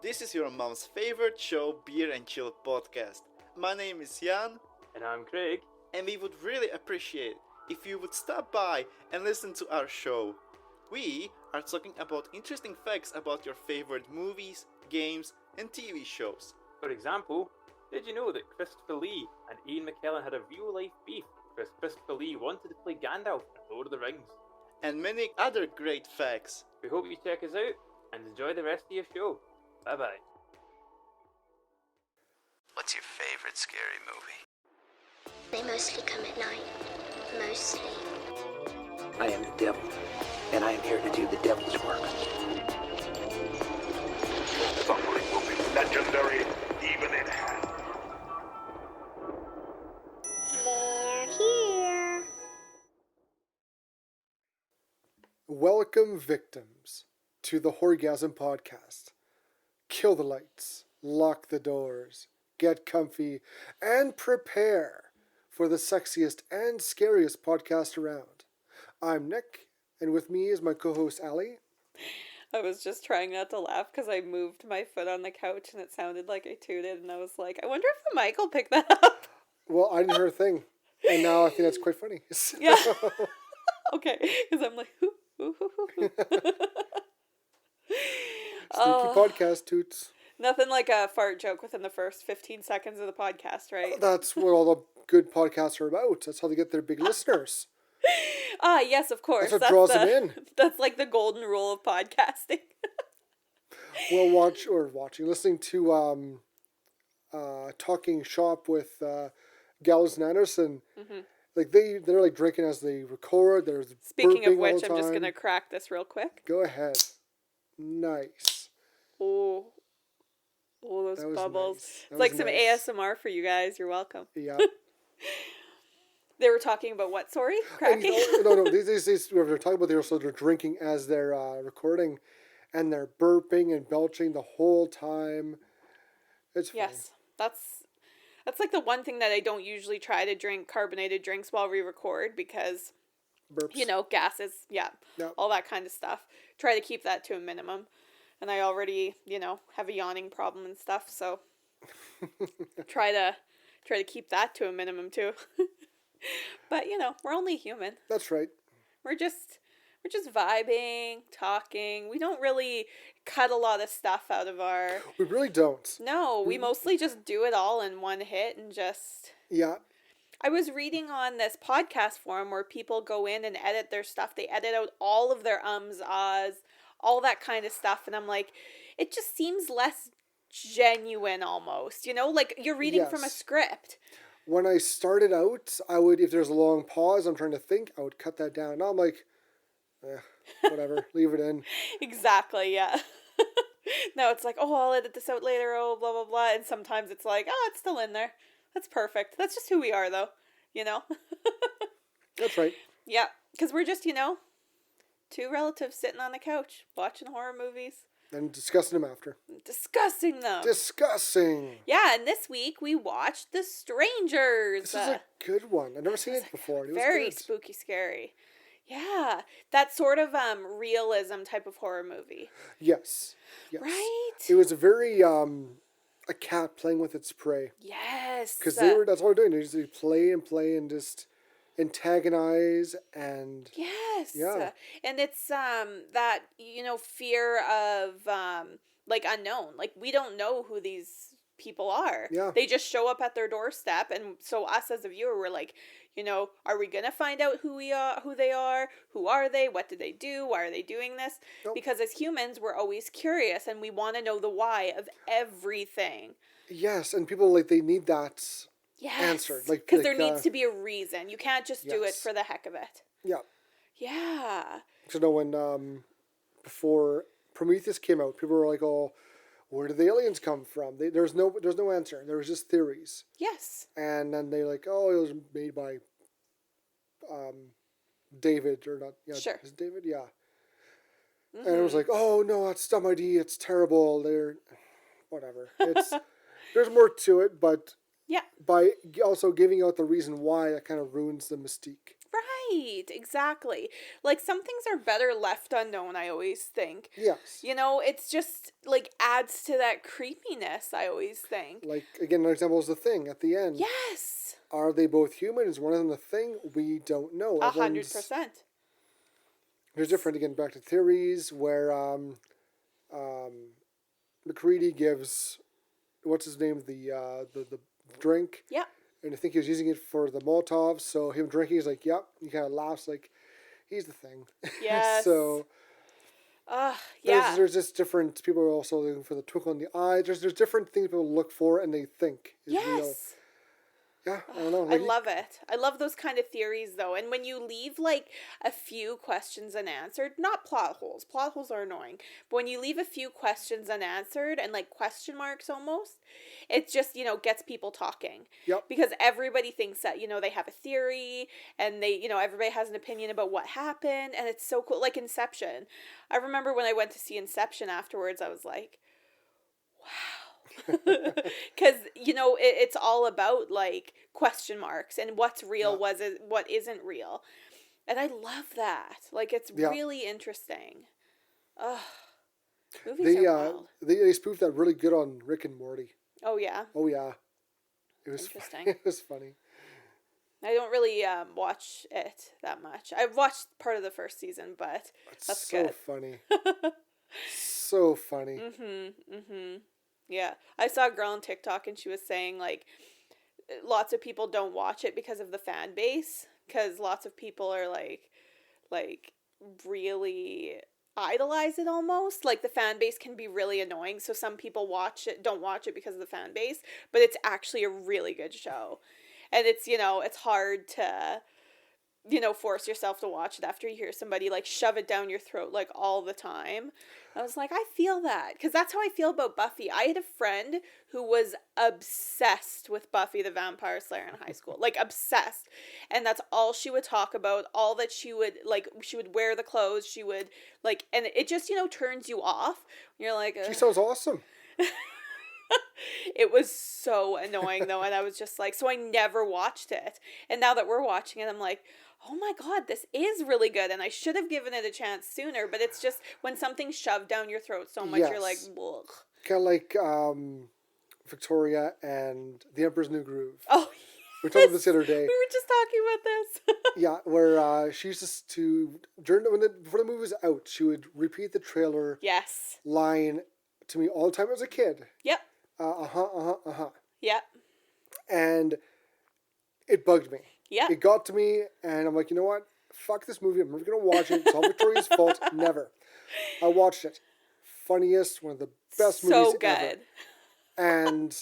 This is your mom's favorite show, Beer and Chill podcast. My name is Jan, And I'm Craig. and we would really appreciate if you would stop by and listen to our show. We are talking about interesting facts about your favorite movies, games, and TV shows. For example, did you know that Christopher Lee and Ian McKellen had a real-life beef because Christopher Lee wanted to play Gandalf in Lord of the Rings? And many other great facts. We hope you check us out and enjoy the rest of your show. Bye-bye. What's your favorite scary movie? They mostly come at night. Mostly. I am the devil, and I am here to do the devil's work. Suffering will be legendary, even in hell. They're here. Welcome, victims, to the Horr-Gasm podcast. Kill the lights, lock the doors, get comfy, and prepare for the sexiest and scariest podcast around. I'm Nick, and with me is my co-host Allie. I was just trying not to laugh because I moved my foot on the couch and it sounded like I tooted, and I was like, I wonder if the mic will pick that up. Well, I didn't hear a thing, and now I think that's quite funny. Yeah. Okay, because I'm like, hoo, hoo, hoo, hoo, hoo. Sneaky podcast toots. Nothing like a fart joke within the first 15 seconds of the podcast, right? That's what all the good podcasts are about. That's how they get their big listeners. Yes, of course. That's what draws them in. That's like the golden rule of podcasting. Well, listening to Talking Shop with Gallows and Anderson. Mm-hmm. Like they're like drinking as they record. They're Speaking of burping all which, the I'm just time. going to crack this real quick. Go ahead. Nice. Oh, those That was bubbles. nice. That It's like was some nice. ASMR for you guys. You're welcome. Yeah. They were talking about what? Sorry? Cracking? No. These they're talking about they're drinking as they're recording, and they're burping and belching the whole time. It's funny. Yes, that's like the one thing that I don't usually try to drink carbonated drinks while we record because, Burps. gases, yeah, Yep. all that kind of stuff. Try to keep that to a minimum. And I already, have a yawning problem and stuff, so try to keep that to a minimum too. But, we're only human. That's right. We're just vibing, talking. We don't really cut a lot of stuff out of our... We really don't. No, we mostly just do it all in one hit and just... Yeah. I was reading on this podcast forum where people go in and edit their stuff. They edit out all of their ums, ahs, all that kind of stuff. And I'm like, it just seems less genuine almost. Like you're reading from a Yes. script. When I started out, I would, if there's a long pause, I'm trying to think, I would cut that down. Now I'm like, whatever, leave it in. Exactly, yeah. No, it's like, oh, I'll edit this out later, oh, blah, blah, blah. And sometimes it's like, oh, it's still in there. That's perfect. That's just who we are, though, That's right. Yeah, because we're just, two relatives sitting on the couch watching horror movies. And discussing them after. Discussing them. Discussing. Yeah, and this week we watched The Strangers. This is a good one. I've never seen it before. It was Very good. spooky, scary. Yeah, that sort of realism type of horror movie. Yes. Right? It was a very a cat playing with its prey. Yes. Because that's all they're doing. They just play and just antagonize and Yes. Yeah. And it's that, fear of like unknown. Like we don't know who these people are. Yeah. They just show up at their doorstep, and so us as a viewer, we're like, are we gonna find out who they are? Who are they? What did they do? Why are they doing this? Nope. Because as humans, we're always curious and we want to know the why of everything. yes, and people they need that Yes. answered. Because there needs to be a reason. You can't just do it Yes. for the heck of it. Yeah. Yeah. So when before Prometheus came out, people were like, "Oh, where did the aliens come from?" There's no answer. There was just theories. Yes. And then they like, "Oh, it was made by David or not? Yeah, Sure. is it David? Yeah." And it was like, "Oh no, that's dumb idea. It's terrible. They're whatever. It's there's more to it, but Yeah. by also giving out the reason why, that kind of ruins the mystique. Right. Right, exactly. Like, some things are better left unknown, I always think. Yes. You know, it's just, like, adds to that creepiness, I always think. Like, again, an example is The Thing at the end. Yes! Are they both human? Is one of them the Thing? We don't know. 100%. There's different, again, back to theories where McCready gives, what's his name, the drink. Yeah. And I think he was using it for the Molotov, so him drinking, he's like, yep. He kind of laughs like, he's the Thing. Yes. So, yeah. there's just different, people are also looking for the twinkle in the eye. There's different things people look for and they think is real. Yeah, I don't know. I love it. I love those kind of theories, though. And when you leave, like, a few questions unanswered, not plot holes are annoying, but when you leave a few questions unanswered and, like, question marks almost, it just, you know, gets people talking. Yep. Because everybody thinks that, you know, they have a theory and they, you know, everybody has an opinion about what happened, and it's so cool. Like Inception. I remember when I went to see Inception afterwards, I was like, wow. Because, you know, it's all about, like, question marks and what's real, what isn't real. And I love that. Like, it's really interesting. Ugh. Movies are wild. They spoofed that really good on Rick and Morty. Oh, yeah? Oh, yeah. It was interesting. It was funny. I don't really watch it that much. I've watched part of the first season, but that's so good. Funny. So funny. Yeah. I saw a girl on TikTok and she was saying, like, lots of people don't watch it because of the fan base. Because lots of people are, like, really idolize it almost. Like, the fan base can be really annoying. So some people don't watch it because of the fan base. But it's actually a really good show. And it's, you know, it's hard to, you know, force yourself to watch it after you hear somebody, like, shove it down your throat, like, all the time. I was like, I feel that. Because that's how I feel about Buffy. I had a friend who was obsessed with Buffy the Vampire Slayer in high school. Like, obsessed. And that's all she would talk about. All that she would, like, she would wear the clothes. She would, like, and it just, you know, turns you off. You're like, She sounds awesome. It was so annoying, though. And I was just like, so I never watched it. And now that we're watching it, I'm like, oh my god, this is really good, and I should have given it a chance sooner, but it's just, when something's shoved down your throat so much, you're like, ugh. Kind of like Victoria and The Emperor's New Groove. Oh, yes. We talked about this the other day. We were just talking about this. Yeah, where she used to, before the movie was out, she would repeat the trailer line to me all the time as a kid. Yep. Yep. And it bugged me. Yeah. It got to me, and I'm like, you know what? Fuck this movie. I'm never going to watch it. It's all Victoria's fault. Never. I watched it. Funniest, one of the best movies ever. And,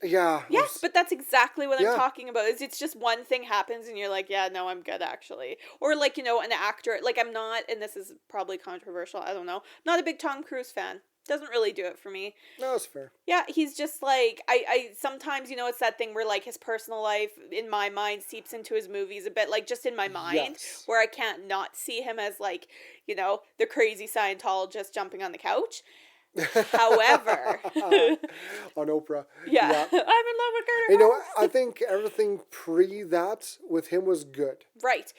yeah. Yes, but that's exactly what I'm talking about. It's just one thing happens, and you're like, yeah, no, I'm good, actually. Or, like, you know, an actor. Like, I'm not, and this is probably controversial, I don't know, not a big Tom Cruise fan. Doesn't really do it for me. No, it's fair. Yeah, he's just like, I sometimes, you know, it's that thing where, like, his personal life, in my mind, seeps into his movies a bit, like, just in my mind, where I can't not see him as, like, you know, the crazy Scientologist jumping on the couch. However. On Oprah. Yeah. I'm in love with Carter. You know, I think everything pre that with him was good. Right.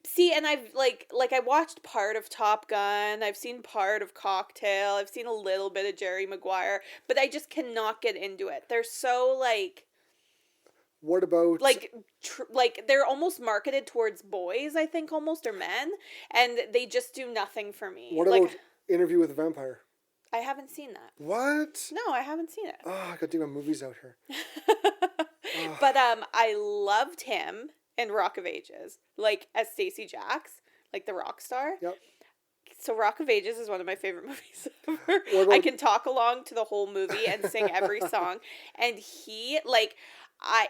See, and I've, like I watched part of Top Gun, I've seen part of Cocktail, I've seen a little bit of Jerry Maguire, but I just cannot get into it. They're so, like... What about... Like, they're almost marketed towards boys, I think, almost, or men, and they just do nothing for me. What about Interview with the Vampire? I haven't seen that. What? No, I haven't seen it. Oh, I gotta do my movies out here. But, I loved him in Rock of Ages, like, as Stacey Jacks, like the rock star. Yep. So Rock of Ages is one of my favorite movies ever. I can talk along to the whole movie and sing every song. And he, like, I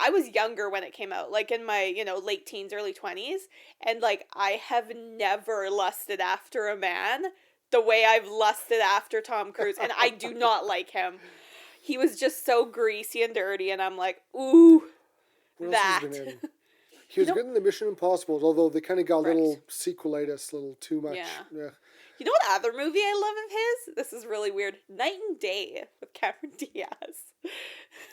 was younger when it came out, like in my, you know, late teens, early 20s. And, like, I have never lusted after a man the way I've lusted after Tom Cruise. And I do not like him. He was just so greasy and dirty. And I'm like, ooh. What else has he been in? He was good in the Mission Impossible, although they kind of got a little sequelitis, a little too much. Yeah. You know what other movie I love of his? This is really weird. Night and Day with Cameron Diaz.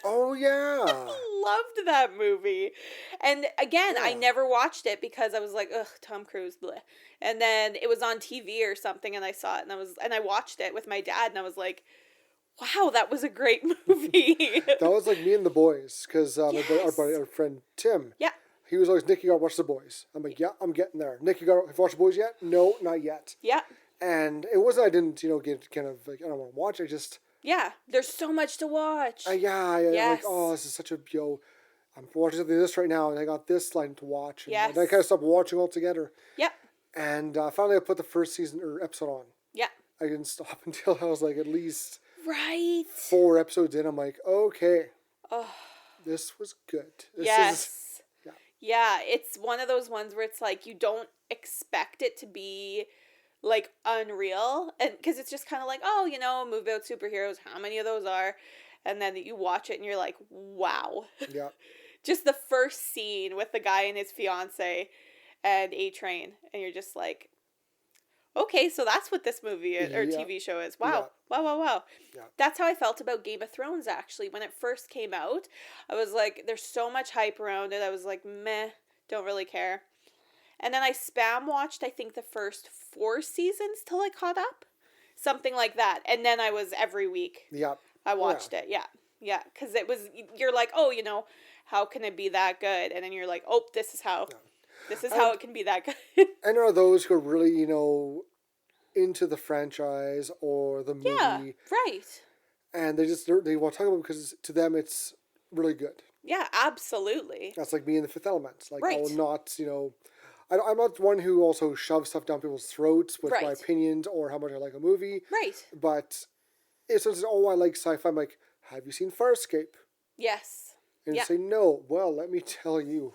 Oh yeah. Loved that movie. And again, I Yeah. never watched it because I was like, ugh, Tom Cruise, bleh. And then it was on TV or something and I saw it and I watched it with my dad and I was like, wow, that was a great movie. That was like me and the boys, because our friend Tim, Yeah. he was always, Nick, you gotta watch the boys. I'm like, yeah, I'm getting there. Nick, have you watched the boys yet? No, not yet. Yeah. And it wasn't I didn't, get kind of like, I don't want to watch. I just, Yeah. There's so much to watch. I'm Yes. like, oh, this is such a, I'm watching something this right now, and I got this line to watch. And Yes. then I kind of stopped watching altogether. Yep. And finally I put the first season or episode on. Yeah. I didn't stop until I was like at least Right. 4 episodes in. I'm like, okay, Oh. this was good. This Yes. yeah. Yeah, it's one of those ones where it's like you don't expect it to be like unreal, and because it's just kind of like, oh, a movie about superheroes, how many of those are? And then you watch it and you're like, wow. Yeah. Just the first scene with the guy and his fiance and A-Train, and you're just like, okay, so that's what this movie or Yeah. TV show is. Wow. Wow. Yeah. That's how I felt about Game of Thrones, actually. When it first came out, I was like, there's so much hype around it. I was like, meh, don't really care. And then I spam watched, I think, the first 4 seasons till I caught up. Something like that. And then I was every week. Yeah. I watched it. Yeah. Yeah. Because you're like, oh, how can it be that good? And then you're like, oh, this is how. Yeah. This is how it can be that good. And there are those who are really, into the franchise or the movie. Yeah, right. And they want to talk about it because to them it's really good. Yeah, absolutely. That's like me in The Fifth Element. Like, Right. I will not, I'm not one who also shoves stuff down people's throats with my Right. opinions or how much I like a movie. Right. But it's just, oh, I like sci-fi. I'm like, have you seen Farscape? Yes. And Yeah. you say, no. Well, let me tell you.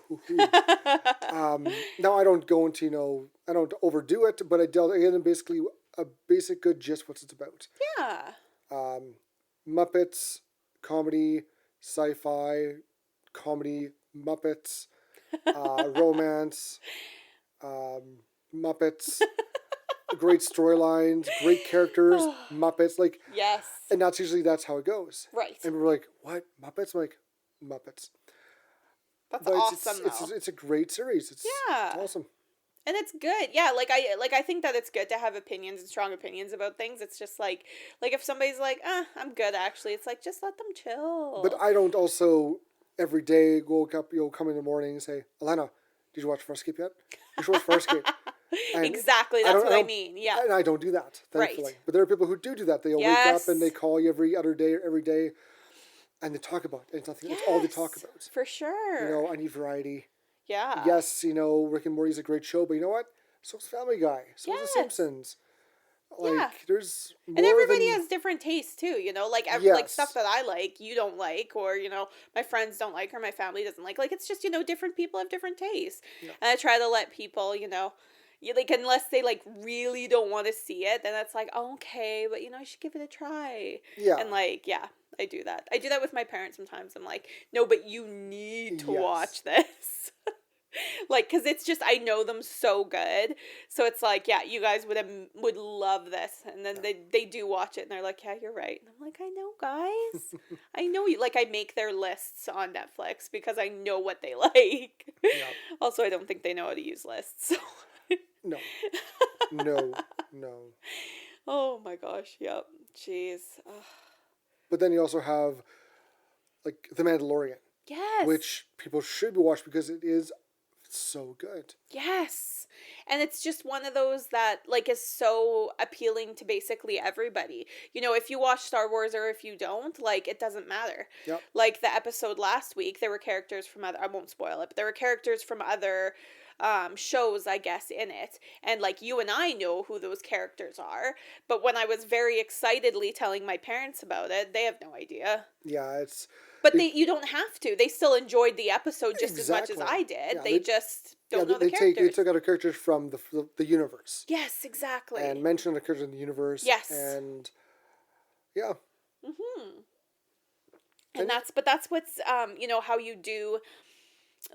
Now I don't go into, I don't overdo it, but I dealt in basically a basic good gist what it's about. Yeah. Muppets, comedy, sci-fi, comedy, Muppets, romance, Muppets, great storylines, great characters, Muppets, like, Yes. and that's how it goes. Right. And we're like, what, Muppets? I'm like, Muppets. That's But awesome, it's though. a great series. It's awesome. And it's good. Yeah, I think that it's good to have opinions and strong opinions about things. It's just like if somebody's like, I'm good actually, it's like just let them chill. But I don't also every day woke up, come in the morning and say, Alana, did you watch Farscape yet? You should watch Farscape. And exactly, that's what I mean. Yeah. And I don't do that, thankfully. Right. But there are people who do that. They'll wake up and they call you every other day or every day and they talk about it. It's nothing. It's all they talk about. For sure. I need variety. Yeah. Yes, Rick and Morty's a great show, but you know what? So's Family Guy. So's The Simpsons. Like, there's more and everybody than... has different tastes too, like like stuff that I like, you don't like, or my friends don't like, or my family doesn't like. Like, it's just different people have different tastes, and I try to let people, unless they like really don't want to see it, then it's like, oh, okay, but you should give it a try. Yeah. And I do that. I do that with my parents sometimes. I'm like, no, but you need to watch this. Like, because it's just, I know them so good. So it's like, yeah, you guys would love this. And then they do watch it and they're like, yeah, you're right. And I'm like, I know, guys. I know you. Like, I make their lists on Netflix because I know what they like. Yeah. Also, I don't think they know how to use lists. So. No. Oh my gosh. Yep. Jeez. Ugh. But then you also have, like, The Mandalorian. Yes. Which people should be watching because it is so good. Yes. And it's just one of those that, like, is so appealing to basically everybody. If you watch Star Wars or if you don't, like, it doesn't matter. Yep. Like, the episode last week, there were characters from I won't spoil it, but there were characters from other shows, I guess, in it. And, like, you and I know who those characters are. But when I was very excitedly telling my parents about it, they have no idea. Yeah, But you don't have to. They still enjoyed the episode just as much as I did. Yeah, they just don't know the characters. They took out a character from the universe. Yes, exactly. And mentioned a character in the universe. Yes. And, yeah. Mm-hmm. And that's what's, how you do,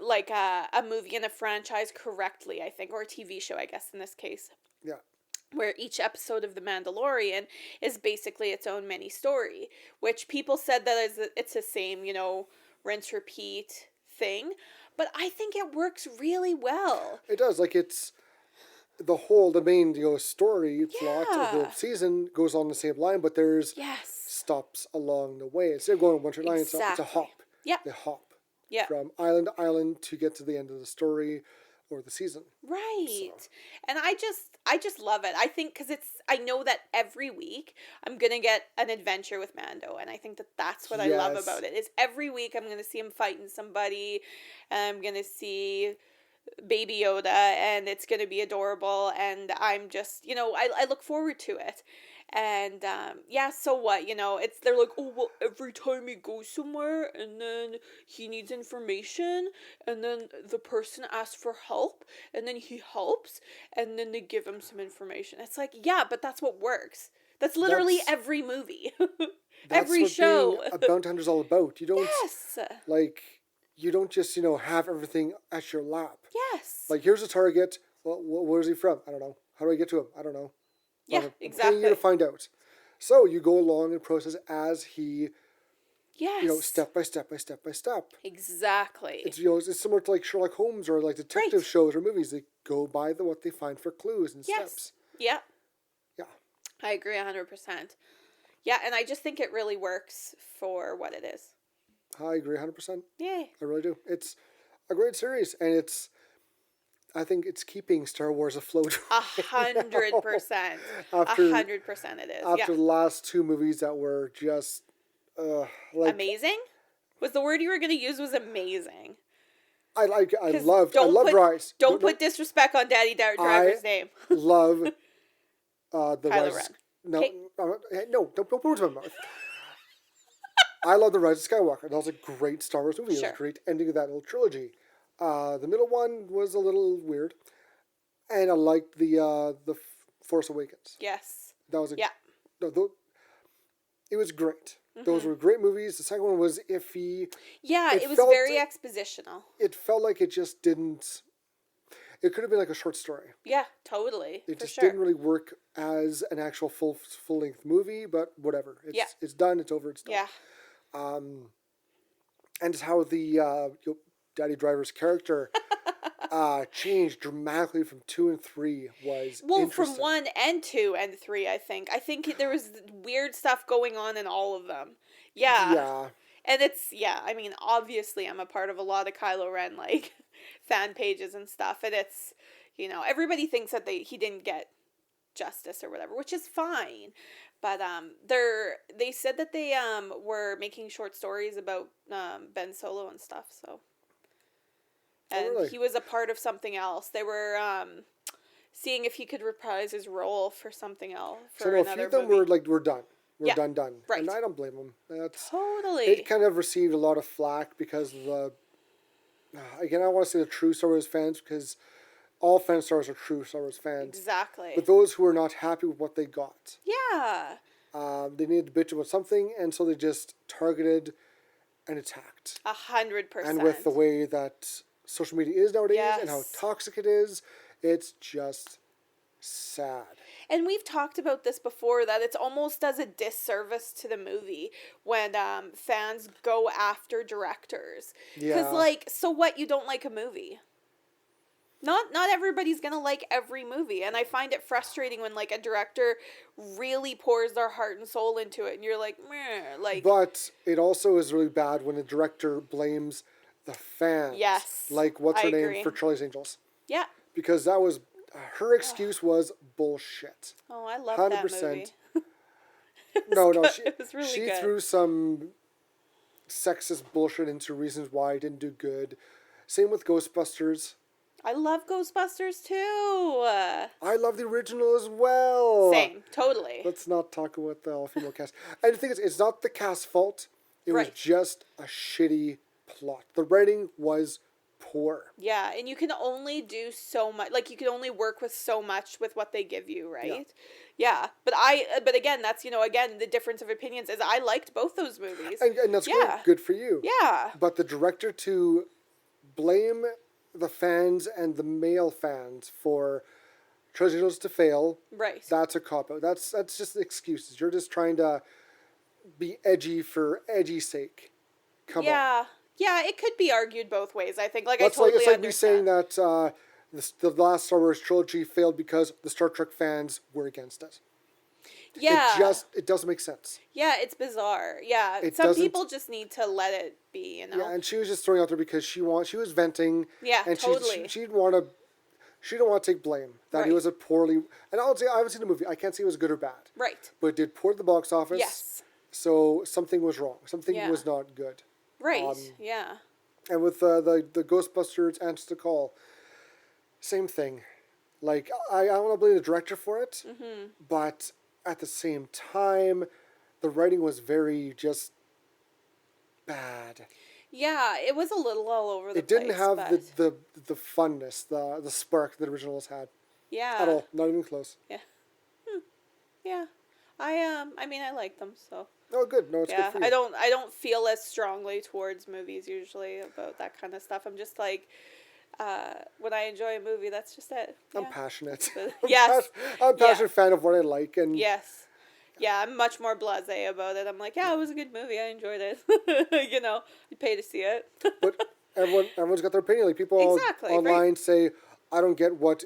like, a movie and a franchise correctly, I think, or a TV show, I guess, in this case. Yeah. where each episode of The Mandalorian is basically its own mini story, which people said that it's the same, rinse repeat thing, but I think it works really well. It does. Like, it's the main story plot of the Yeah. season goes on the same line, but there's Yes. stops along the way. Instead of going on one straight line, it's a Exactly. hop. Yeah. They hop Yeah. from island to island to get to the end of the story or the season. Right. And I just love it. I think because I know that every week I'm going to get an adventure with Mando. And I think that that's what I love Yes. about it is every week I'm going to see him fighting somebody. And I'm going to see Baby Yoda and it's going to be adorable. And I'm just, I look forward to it. And so what, they're like, oh, well, every time he goes somewhere and then he needs information and then the person asks for help and then he helps and then they give him some information. It's like, yeah, but that's what works. That's literally every movie. Every That's what show. being a bounty hunter is all about. You don't, Yes. you don't just, have everything at your lap. Yes. Like, here's a target. Well, where is he from? I don't know. How do I get to him? I don't know. Yeah, I'm exactly. paying you to find out. So you go along and process as he, Yes. step by step by step by step. Exactly. It's it's similar to like Sherlock Holmes or like detective Right. shows or movies. They go by what they find for clues and Yes. steps. Yeah. Yeah. I agree 100%. Yeah, and I just think it really works for what it is. I agree 100%. Yay. I really do. It's a great series, and I think it's keeping Star Wars afloat. 100%. After 100% it is. after the last two movies that were just Amazing? Was the word you were going to use was amazing. I 'Cause loved put, Rise. Don't put disrespect on Daddy Driver's name. love the Kylo Rise. Ren. No, Okay. no, don't put words in my mouth. I love the Rise of Skywalker. That was a great Star Wars movie. It was Sure. a great ending of that little trilogy. The middle one was a little weird, and I liked the Force Awakens. Yes. That was Yeah. It was great. Mm-hmm. Those were great movies. The second one was iffy. Yeah, It it was felt- very expositional. It felt like it just didn't. It could have been like a short story. Yeah, totally. It for just sure. didn't really work as an actual full length movie. But whatever. It's done. It's over. It's done. Yeah. And it's how the Daddy Driver's character changed dramatically from 2 and 3 was Well, interesting. from 1 and 2 and 3, I think. I think there was weird stuff going on in all of them. Yeah. Yeah. And I mean, obviously I'm a part of a lot of Kylo Ren, fan pages and stuff. And it's, everybody thinks that he didn't get justice or whatever, which is fine. But they said that they were making short stories about Ben Solo and stuff, so. And really? he was a part of something else. They were seeing if he could reprise his role for something else, So for no, a few another of them movie. we're done. We're Yeah, done. right. And I don't blame them. Totally. It kind of received a lot of flack because of the. Again, I want to say the true Star Wars fans because all fan stars are true Star Wars fans. Exactly. But those who are not happy with what they got, Yeah. they needed to bitch about something, and so they just targeted and attacked. 100%. And with the way that social media is nowadays and how Yes. toxic it is, it's just sad. And we've talked about this before, that it's almost as a disservice to the movie when fans go after directors. Yeah. Because, so what, you don't like a movie? Not everybody's gonna like every movie, and I find it frustrating when a director really pours their heart and soul into it, and you're like, meh, But it also is really bad when the director blames the fans. Yes, Like, what's I her name agree. for Charlie's Angels? yeah. Because that was, her excuse was bullshit. Oh, I love that movie. No, It was really she good. threw some sexist bullshit into reasons why it didn't do good. Same with Ghostbusters. I love Ghostbusters too. I love the original as well. Same, totally. Let's not talk about the all-female cast. And the thing is, it's not the cast's fault. It was Right. just a shitty plot. The writing was poor. Yeah, and you can only do so much. You can only work with so much with what they give you, right? Yeah. But again, that's again the difference of opinions is I liked both those movies. And that's Yeah. good for you. Yeah. But the director to blame the fans and the male fans for Charlie's Angels to fail. Right. That's a cop-out. That's just excuses. You're just trying to be edgy for edgy's sake. Come on. Yeah, it could be argued both ways, I think. Like, It's I totally like me understand. saying that the last Star Wars trilogy failed because the Star Trek fans were against it. Yeah. It doesn't make sense. Yeah, it's bizarre. Yeah, It some doesn't- people just need to let it be, you know? Yeah, and she was just throwing out there because she was venting. Yeah, and totally. She didn't want to take blame that Right. he was a poorly. And I'll say I haven't seen the movie. I can't say it was good or bad. Right. But it did poor at the box office. Yes. So something was wrong. Something Yeah. was not good. Right, yeah. And with the Ghostbusters Answer the Call, same thing. Like, I want to blame the director for it, but at the same time, the writing was very just bad. Yeah, it was a little all over the It didn't place, have but the funness, the spark that originals had yeah. at all. Not even close. Yeah. Yeah. I mean, I like them, so. Oh, good. No, it's Yeah, good for you. I don't feel as strongly towards movies usually about that kind of stuff. I'm just like, when I enjoy a movie, that's just it. I'm Yeah. passionate. Yes. I'm a passionate fan of what I like, and Yes. Yeah, I'm much more blasé about it. I'm like, yeah, it was a good movie. I enjoyed it. You know, you pay to see it. but everyone's got their opinion. Like people Exactly, online right. say, I don't get what's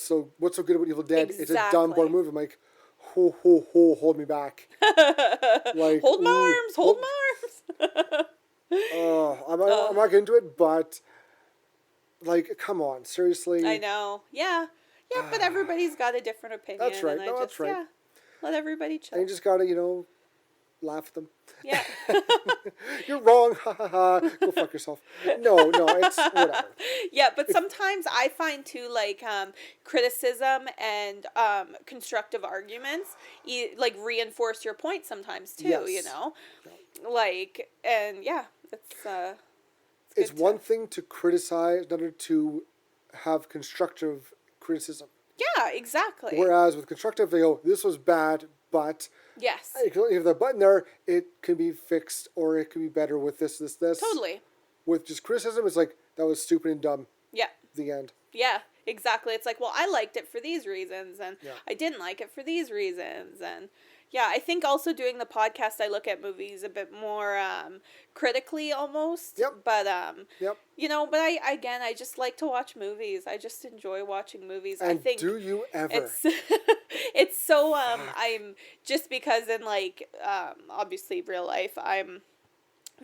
so good about Evil Dead. It's a dumb, Exactly. boring movie. I'm like, hold me back. Like, Hold my ooh, arms, hold my arms. I'm not getting into it, but like, come on, seriously. I know. Yeah. Yeah, but everybody's got a different opinion. That's right. And No, I that's just, right. yeah, let everybody chill. And you just gotta, laugh at them. Yeah. You're wrong. Ha ha ha. Go fuck yourself. No, it's whatever. Yeah, but sometimes I find too, like, criticism and constructive arguments like reinforce your point sometimes too. Yes. You know, like, and yeah, It's good one thing to criticize, another to have constructive criticism. Yeah, exactly. Whereas with constructive, they go, this was bad, but Yes. if the button there, it can be fixed or it can be better with this. Totally. With just criticism, it's like, that was stupid and dumb. Yeah. The end. Yeah, exactly. It's like, well, I liked it for these reasons, and Yeah. I didn't like it for these reasons, and yeah, I think also doing the podcast, I look at movies a bit more critically almost. Yep. But Yep. but I just like to watch movies. I just enjoy watching movies. And I think do you ever? it's it's so I'm just because in like obviously real life I'm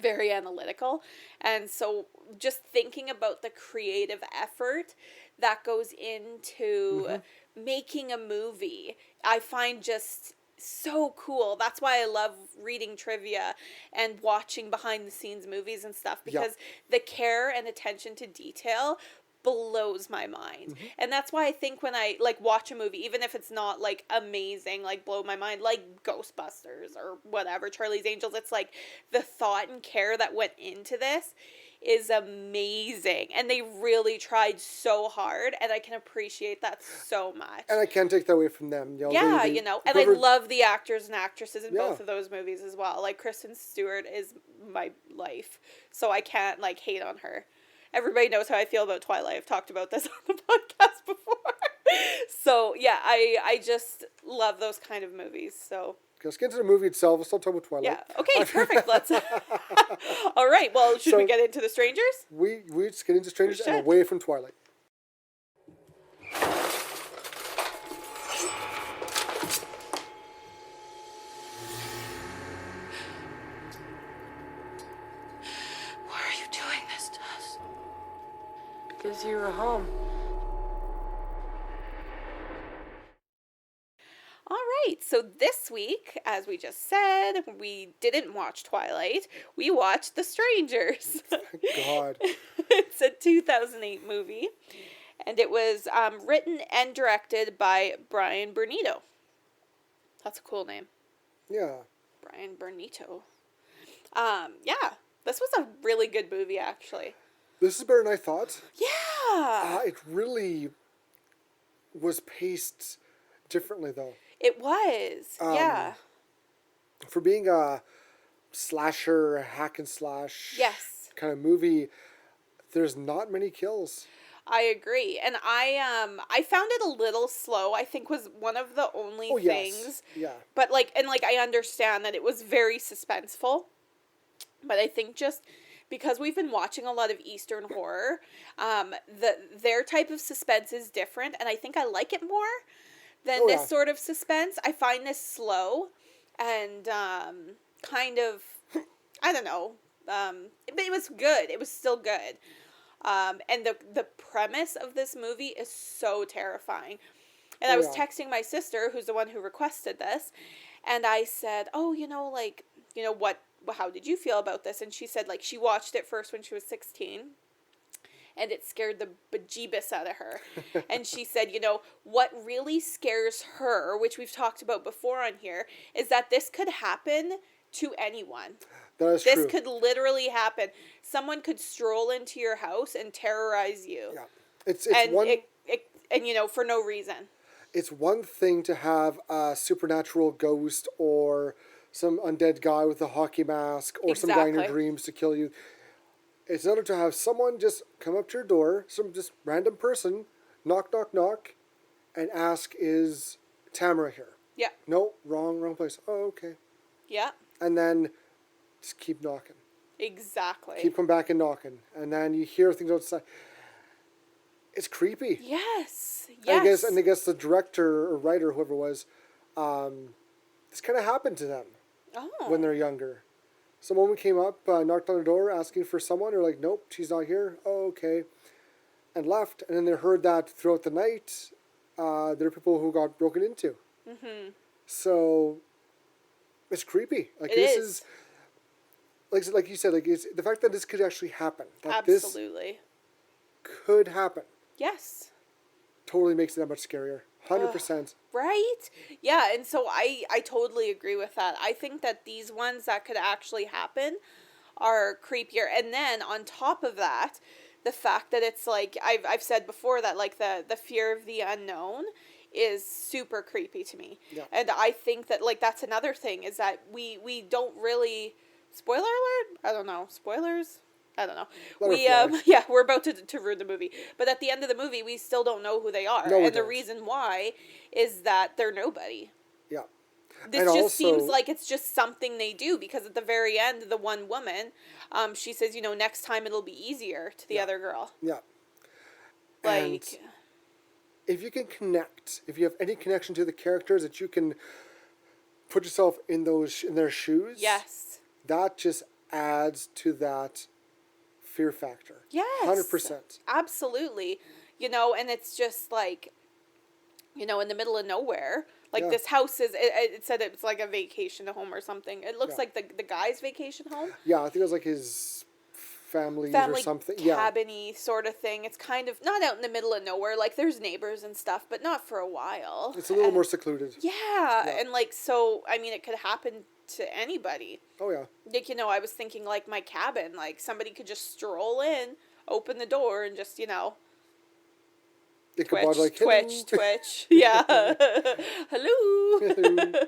very analytical, and so just thinking about the creative effort that goes into making a movie, I find just so cool. That's why I love reading trivia and watching behind the scenes movies and stuff, because the care and attention to detail blows my mind. And that's why I think when I like watch a movie, even if it's not like amazing, like blow my mind, like Ghostbusters or whatever, Charlie's Angels, it's like the thought and care that went into this is amazing, and they really tried so hard, and I can appreciate that so much. And I can't take that away from them. Yeah, they, and I love the actors and actresses in Yeah. both of those movies as well. Like, Kristen Stewart is my life, so I can't, like, hate on her. Everybody knows how I feel about Twilight. I've talked about this on the podcast before. So, yeah, I just love those kind of movies, so... Let's get into the movie itself. Let's not talk about Twilight. Yeah, okay, perfect. Let's... All right, well, should we So- get into The Strangers? We just get into Strangers and should. away from Twilight. Why are you doing this to us? Because you were home. All right, so this week, as we just said, we didn't watch Twilight. We watched The Strangers. God. It's a 2008 movie, and it was written and directed by Brian Bernito. That's a cool name. Yeah. Brian Bernito. Yeah, this was a really good movie, actually. This is better than I thought. Yeah, It really was paced differently, though. it was. Yeah. For being a slasher, hack and slash Yes. kind of movie, there's not many kills. I agree. And I found it a little slow, I think was one of the only Oh, yes. things. Yeah. But like I understand that it was very suspenseful. But I think just because we've been watching a lot of Eastern horror, their type of suspense is different, and I think I like it more than Oh, this yeah. sort of suspense. I find this slow and kind of, I don't know, but it was good. It was still good. And the premise of this movie is so terrifying. And I was Yeah. texting my sister, who's the one who requested this, and I said, "Oh, how did you feel about this?" And she said, like, she watched it first when she was 16, and it scared the bejeebus out of her. And she said, what really scares her, which we've talked about before on here, is that this could happen to anyone. That is This true. could literally happen. Someone could stroll into your house and terrorize you. Yeah. It's And one for no reason. it's one thing to have a supernatural ghost or some undead guy with a hockey mask or some guy in your Exactly. dreams to kill you. It's another to have someone just come up to your door, some just random person, knock, knock, knock, and ask, is Tamara here? Yeah. No, wrong place. Oh, okay. Yeah. And then just keep knocking. Exactly. Keep coming back and knocking. And then you hear things outside. It's creepy. Yes. And I guess the director or writer, whoever it was, this kind of happened to them when they're younger. Some woman came up, knocked on the door, asking for someone. They're like, nope, she's not here. Oh, okay. And left. And then they heard that throughout the night, there are people who got broken into. Mm-hmm. So, it's creepy. Like, It this is. like you said, like, it's the fact that this could actually happen. That Absolutely. this could happen. Yes. Totally makes it that much scarier. 100%. Right? Yeah, and so I totally agree with that. I think that these ones that could actually happen are creepier. And then on top of that, the fact that it's like I've said before that like the fear of the unknown is super creepy to me. Yeah. And I think that like that's another thing is that we don't really, spoiler alert? I don't know. Spoilers? I don't know. Let her fly. Yeah, we're about to ruin the movie. But at the end of the movie, we still don't know who they are. No, we and the don't. reason why is that they're nobody. Yeah. This And just also- seems like it's just something they do because at the very end, the one woman, she says, next time it'll be easier to the other girl. Yeah. Like, And if you can connect, if you have any connection to the characters that you can put yourself in their shoes, yes. that just adds to that fear factor. Yes. 100%. Absolutely. And it's just like, in the middle of nowhere. Like Yeah. this house is, it said it's like a vacation home or something. It looks Yeah. like the guy's vacation home. Yeah, I think it was like his family or Family something. Yeah. cabin-y sort of thing. It's kind of not out in the middle of nowhere. Like there's neighbors and stuff, but not for a while. It's a little And- more secluded. Yeah, and like so. I mean, it could happen to anybody. Oh, yeah. Like I was thinking like my cabin. Like somebody could just stroll in, open the door, and just It could twitch, bother like, twitch. Yeah. Hello. Hello.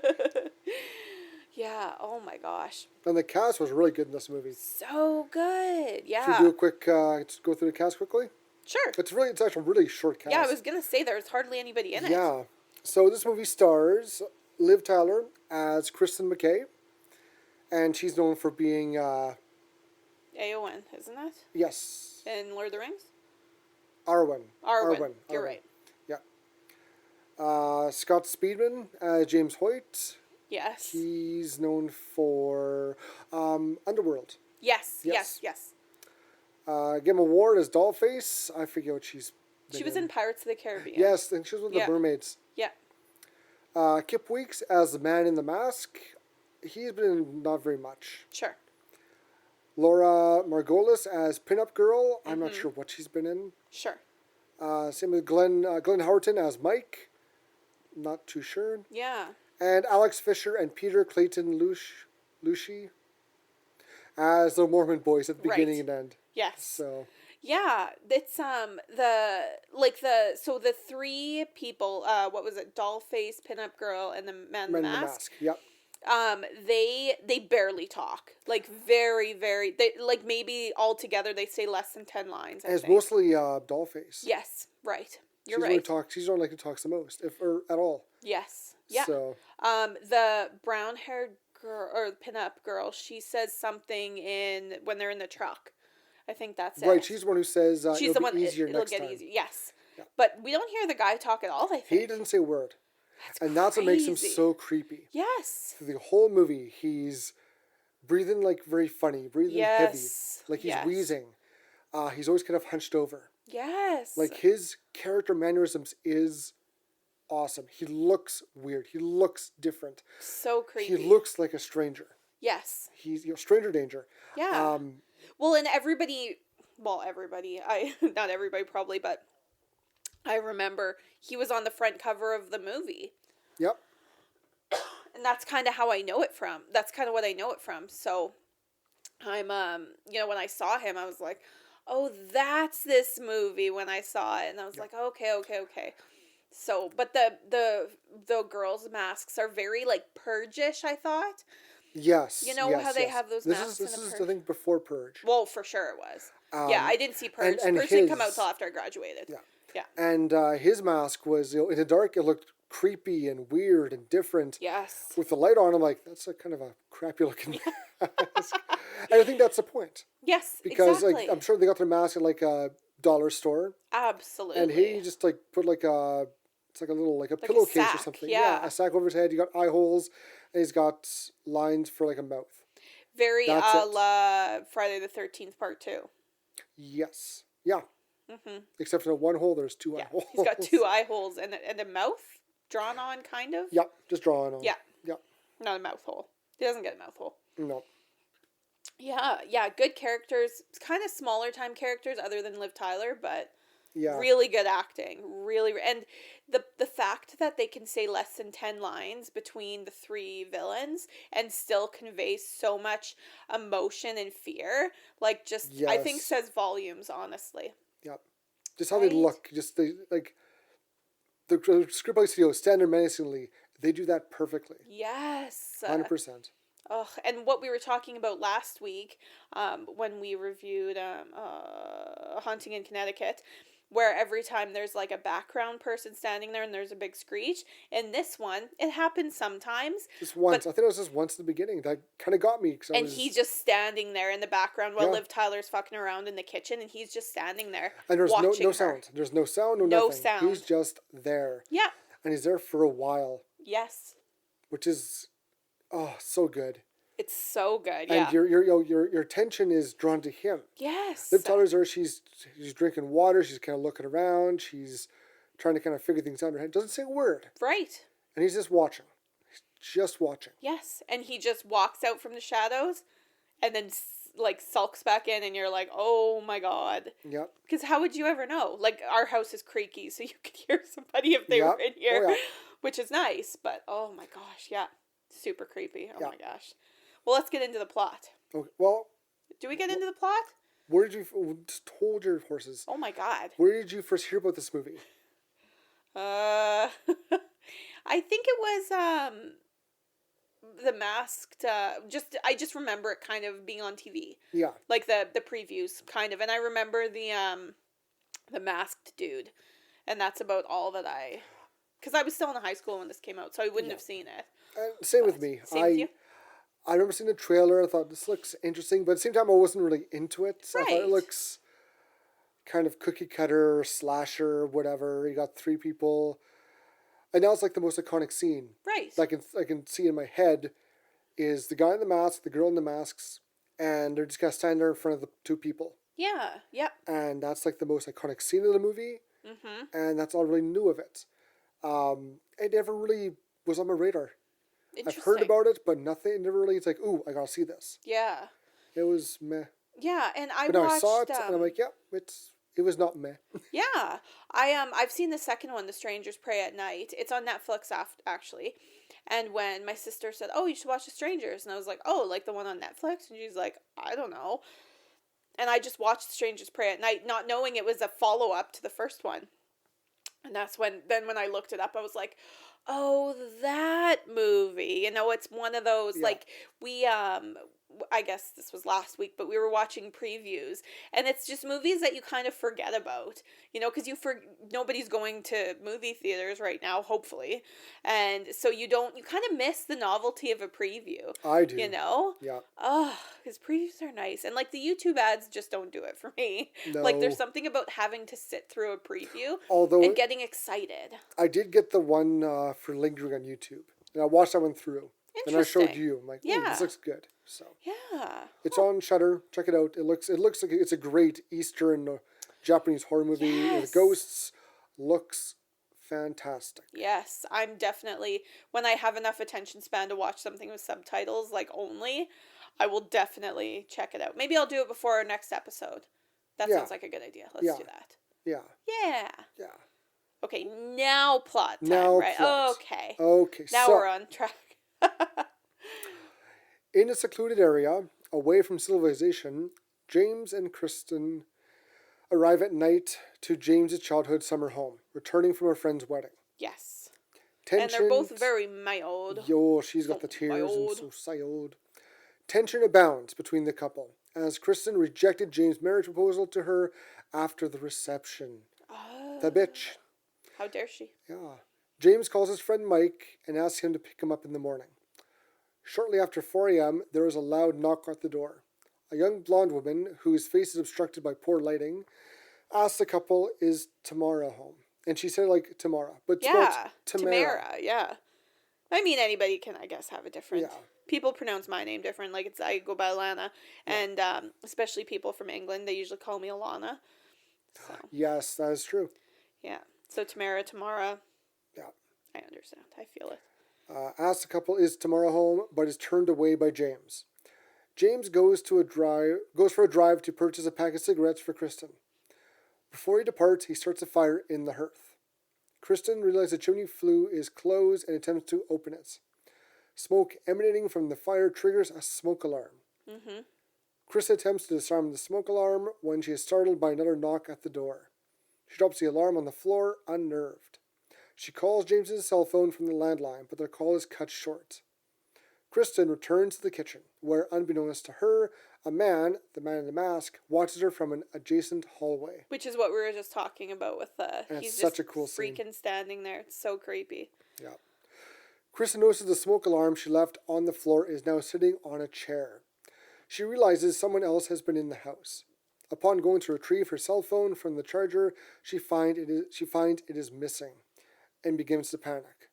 Yeah. Oh my gosh. And the cast was really good in this movie. So good. Yeah. Should we do a quick, just go through the cast quickly? Sure. It's actually a really short cast. Yeah, I was gonna say there's hardly anybody in it. Yeah. So this movie stars Liv Tyler as Kristen McKay. And she's known for being, Aowen, isn't it? yes, In Lord of the Rings? Arwen. Arwen. You're Arwen. right. Yeah. Scott Speedman as James Hoyt. Yes. He's known for Underworld. Yes. Yes. Yes. Gemma Ward as Dollface. I forget what she's been She was in Pirates of the Caribbean. Yes, and she was with Yeah. the Mermaids. Yeah. Kip Weeks as the Man in the Mask. He's been in not very much. Sure. Laura Margolis as Pinup Girl. I'm not sure what she's been in. Sure. Same with Glenn Howerton as Mike. Not too sure. Yeah. And Alex Fisher and Peter Clayton Lushi as the Mormon boys at the Right. beginning and end. Yes. So Yeah, it's so the three people, what was it? Dollface, Pinup Girl, and the Man in the Men in the Mask. Mask. Yep. They barely talk. Like, very, very, they, like, maybe altogether they say less than 10 lines, I And it's think. mostly Dollface. Yes, right. You're She's right. Really talks. She's the one like who talks the most, if or at all. Yes. Yeah. So The brown-haired girl, or pin-up girl, she says something when they're in the truck. I think that's it. right, she's the one who says She's it'll the be one. easier It'll next get time. easier. Yes. Yeah. But we don't hear the guy talk at all, I think. He doesn't say a word. That's That's what makes him crazy. so creepy. Yes. Through the whole movie, he's breathing like very funny, breathing heavy, Yes. like he's Yes. wheezing. He's always kind of hunched over. Yes. Like his character mannerisms is awesome. He looks weird. He looks different. So creepy. He looks like a stranger. Yes. He's stranger danger. Yeah. Well, and everybody, not everybody probably, but I remember he was on the front cover of the movie. Yep. And that's kind of how I know it from. That's kind of what I know it from. So I'm, when I saw him, I was like, oh, that's this movie when I saw it. And I was like, okay. So, but the girls' masks are very, like, Purge-ish, I thought. Yes. You know yes, how they yes. have those this masks Is, in this the is, Purge? I think, before Purge. Well, for sure it was. Yeah, I didn't see Purge. and Purge didn't come out his- till after I graduated. Yeah. Yeah. And his mask was, in the dark, it looked creepy and weird and different. Yes. With the light on, I'm like, that's a kind of a crappy looking mask. And I think that's the point. Yes, Because exactly. like I'm sure they got their mask at like a dollar store. Absolutely. And he just like put like a little a pillowcase or sack, something. yeah. A sack over his head. You got eye holes, and he's got lines for like a mouth. Very That's a it. la Friday the 13th Part 2. Yes. Yeah. Mm-hmm. Except for the one hole, there's two eye Yeah. holes. He's got two eye holes and a mouth drawn on, kind of. Yep. Just drawing on. Yeah. Yep. Not a mouth hole. He doesn't get a mouth hole. No. Yeah, good characters. Kind of smaller time characters other than Liv Tyler, but Yeah. really good acting. Really, and the fact that they can say less than 10 lines between the three villains and still convey so much emotion and fear, like, just, I think Yes. says volumes, honestly. Yep. Just how Right? they look. Just the script studio stand there menacingly. They do that perfectly. Yes. 100%. Oh, and what we were talking about last week, when we reviewed Haunting in Connecticut, where every time there's like a background person standing there and there's a big screech. In this one, it happens sometimes. Just once. But- I think it was just once in the beginning. That kind of got me. And he's just standing there in the background while Yeah. Liv Tyler's fucking around in the kitchen, and he's just standing there And there's watching no her. sound. There's no sound, no No nothing. sound. He's just there. Yeah. And he's there for a while, Yes. which is so good. It's so good. Yeah. And your attention is drawn to him. Yes. Liv Tyler's there. She's drinking water. She's kind of looking around. She's trying to kind of figure things out in her head. Doesn't say a word. Right. And he's just watching. He's just watching. Yes. And he just walks out from the shadows and then like sulks back in, and you're like, oh my God. Yep. Because how would you ever know? Like, our house is creaky, so you could hear somebody if they Yep. were in here, Oh, yeah. which is nice. But oh my gosh, yeah. Super creepy. Oh Yeah. my gosh. Well, let's get into the plot. Okay. Well, Do we get into the plot? where did you just hold your horses? Oh my God. Where did you first hear about this movie? I think it was the Masked. I just remember it kind of being on TV, Yeah. like the previews, kind of, and I remember the Masked dude, and that's about all that because I was still in high school when this came out, so I wouldn't have seen it. Same with me. Same with you? I remember seeing the trailer. I thought this looks interesting, but at the same time, I wasn't really into it. So I thought Right. it looks kind of cookie cutter, slasher, whatever. You got three people, and now it's like the most iconic scene. Right. I can see in my head is the guy in the mask, the girl in the masks, and they're just gonna stand there in front of the two people, Yeah. Yep. and that's like the most iconic scene of the movie, and that's all I really knew of it. It never really was on my radar. I've heard Interesting. about it, but nothing. Never really. It's like, ooh, I gotta see this. Yeah. It was meh. Yeah, and I But now watched. I saw it, and I'm like, yeah, it was not meh. Yeah, I've seen the second one, The Strangers Pray at Night. It's on Netflix actually. And when my sister said, "Oh, you should watch The Strangers," and I was like, "Oh, like the one on Netflix?" And she's like, "I don't know." And I just watched The Strangers Pray at Night, not knowing it was a follow up to the first one. And that's when I looked it up, I was like, Oh, that movie. You know, it's one of those, Yeah. like, we, I guess this was last week, but we were watching previews, and it's just movies that you kind of forget about, you know, because nobody's going to movie theaters right now, hopefully, and so you kind of miss the novelty of a preview, I do. you know? Yeah. Oh, because previews are nice, and, like, the YouTube ads just don't do it for me. No. Like, there's something about having to sit through a preview Although and getting excited. I did get the one for Lingering on YouTube, and I watched that one through. And I showed Interesting. you. I'm like, Yeah. this looks good. So Yeah. it's on Shudder. Check it out. It looks like it's a great Eastern Japanese horror movie Yes. with ghosts. Looks fantastic. Yes, I'm definitely, when I have enough attention span to watch something with subtitles, like only, I will definitely check it out. Maybe I'll do it before our next episode. That Yeah. sounds like a good idea. Let's Yeah. do that. Yeah. Yeah. Yeah. Okay, now plot time, Now right? plot. Okay. Okay. Now so we're on track. in a secluded area, away from civilization, James and Kristen arrive at night to James's childhood summer home, returning from a friend's wedding. Yes. Tension, And they're both very mild. Yo, she's got So the tears and mild. so sad. Tension abounds between the couple, as Kristen rejected James' marriage proposal to her after the reception. The bitch. How dare she? Yeah. James calls his friend Mike and asks him to pick him up in the morning. Shortly after 4 a.m., there is a loud knock at the door. A young blonde woman, whose face is obstructed by poor lighting, asks the couple, is Tamara home? And she said, like, Tamara. But it's Yeah. spelled Tamara. Tamara, yeah. I mean, anybody can, I guess, have a different... Yeah. People pronounce my name different. Like, I go by Alana. And especially people from England, they usually call me Alana. So, Yes, that is true. yeah. So, Tamara. Yeah. I understand. I feel it. Asks the couple, is Tamara home, but is turned away by James. James goes for a drive to purchase a pack of cigarettes for Kristen. Before he departs, he starts a fire in the hearth. Kristen realizes the chimney flue is closed and attempts to open it. Smoke emanating from the fire triggers a smoke alarm. Mm-hmm. Kristen attempts to disarm the smoke alarm when she is startled by another knock at the door. She drops the alarm on the floor, unnerved. She calls James's cell phone from the landline, but their call is cut short. Kristen returns to the kitchen, where, unbeknownst to her, a man, the man in the mask, watches her from an adjacent hallway. Which is what we were just talking about with And he's it's just such a cool scene. freaking standing there. It's so creepy. Yeah. Kristen notices the smoke alarm she left on the floor is now sitting on a chair. She realizes someone else has been in the house. Upon going to retrieve her cell phone from the charger, she finds it is missing, and begins to panic.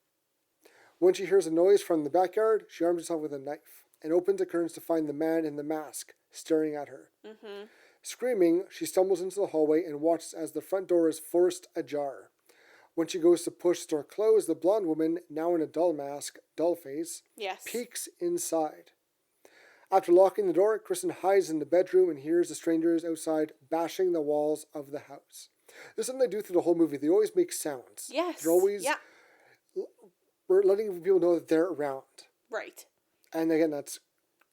When she hears a noise from the backyard, she arms herself with a knife and opens the curtains to find the man in the mask staring at her. Mm-hmm. Screaming, she stumbles into the hallway and watches as the front door is forced ajar. When she goes to push the door closed, the blonde woman, now in a dull mask, dull face, Yes. peeks inside. After locking the door, Kristen hides in the bedroom and hears the strangers outside bashing the walls of the house. This is something they do through the whole movie. They always make sounds. Yes. They're always we're letting people know that they're around. Right. And again, that's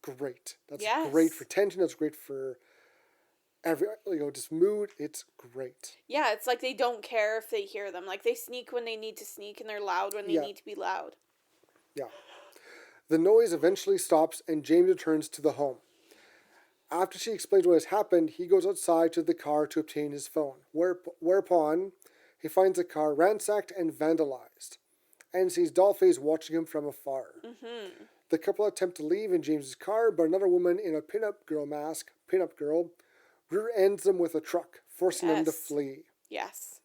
great. That's Yes. great for tension. That's great for just mood. It's great. Yeah, it's like they don't care if they hear them. Like, they sneak when they need to sneak, and they're loud when they Yeah. need to be loud. Yeah. The noise eventually stops and James returns to the home. After she explains what has happened, he goes outside to the car to obtain his phone, whereupon he finds the car ransacked and vandalized, and sees Dollface watching him from afar. Mm-hmm. The couple attempt to leave in James's car, but another woman in a pinup girl mask, rear-ends them with a truck, forcing them to Yes. flee. Yes.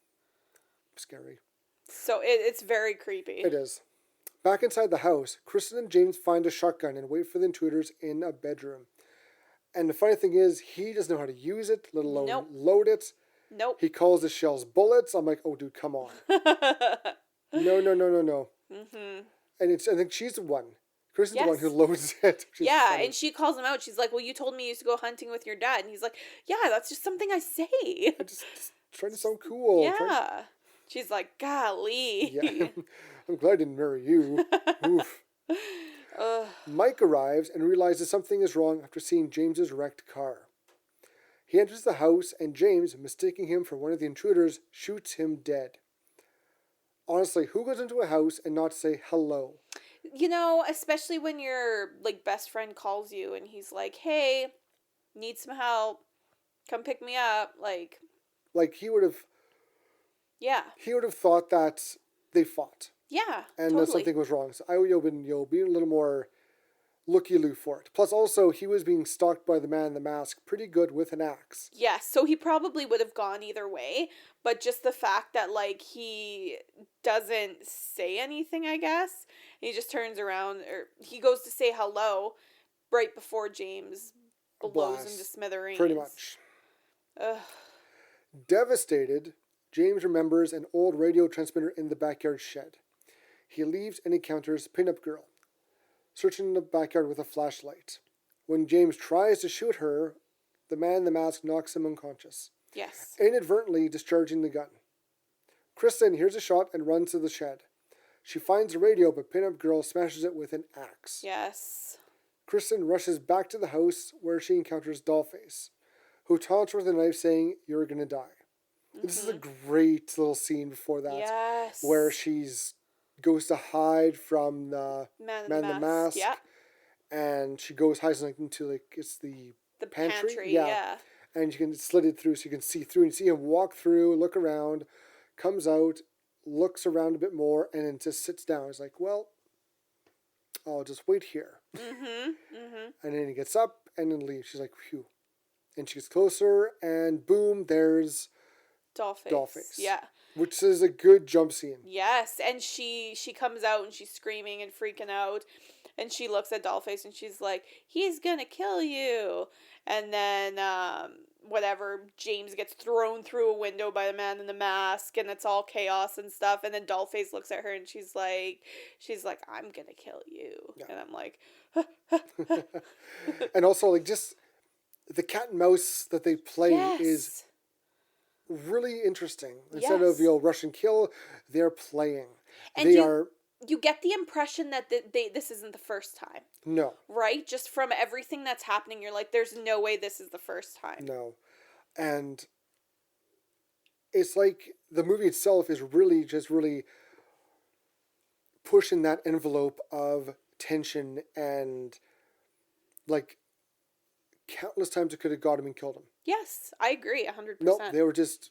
Scary. So it's very creepy. It is. Back inside the house, Kristen and James find a shotgun and wait for the intruders in a bedroom. And the funny thing is, he doesn't know how to use it, let alone Nope. load it. Nope. He calls the shells bullets. I'm like, oh, dude, come on. No. Mm-hmm. And I think she's the one. Kristen's the one Yes. who loads it. which is Yeah, funny. and she calls him out. She's like, well, you told me you used to go hunting with your dad. And he's like, yeah, that's just something I say. Just trying to sound cool. Yeah. She's like, golly. Yeah. I'm glad I didn't marry you. Oof. Ugh. Mike arrives and realizes something is wrong after seeing James's wrecked car. He enters the house and James, mistaking him for one of the intruders, shoots him dead. honestly, who goes into a house and not say hello? You know, especially when your like best friend calls you and he's like, "Hey, need some help. Come pick me up." Like, Like he would yeah. have thought that they fought Yeah, and that totally. something was wrong. So I would have been being a little more looky-loo for it. Plus, also he was being stalked by the man in the mask pretty good with an axe. Yes, so he probably would have gone either way, but just the fact that like he doesn't say anything, I guess. He just turns around or he goes to say hello right before James blows him to Blast. smithereens. Pretty much. Ugh. Devastated, James remembers an old radio transmitter in the backyard shed. He leaves and encounters Pinup Girl, searching the backyard with a flashlight. When James tries to shoot her, the man in the mask knocks him unconscious, Yes. inadvertently discharging the gun. Kristen hears a shot and runs to the shed. She finds the radio, but Pinup Girl smashes it with an axe. Yes. Kristen rushes back to the house where she encounters Dollface, who taunts her with a knife saying, "You're gonna die." This is a great little scene before that, Yes. where she's goes to hide from the Man man in the mask, Yeah. and she goes hides into like it's the Pantry. Yeah. Yeah. and you can slit it through so you can see through and see him walk through, look around, comes out, looks around a bit more, and then just sits down. He's like, "Well, I'll just wait here." Mm-hmm. Mm-hmm. And then he gets up and then leaves. She's like, "Phew," and she gets closer, and boom, there's Dollface. Yeah. Which is a good jump scene. Yes, and she comes out and she's screaming and freaking out, and she looks at Dollface and she's like, "He's gonna kill you," and then whatever, James gets thrown through a window by the man in the mask, and it's all chaos and stuff, and then Dollface looks at her and she's like, "I'm gonna kill you," Yeah. and I'm like, And also, like, just the cat and mouse that they play is really interesting. Instead of Yes. rush and kill, they're playing. And they you- are you get the impression that this isn't the first time, no, right? Just from everything that's happening, you're like, there's no way this is the first time. no, and it's like the movie itself is really just really pushing that envelope of tension and like countless times it could have got him and killed him. Yes, I agree, 100%. Nope, they were just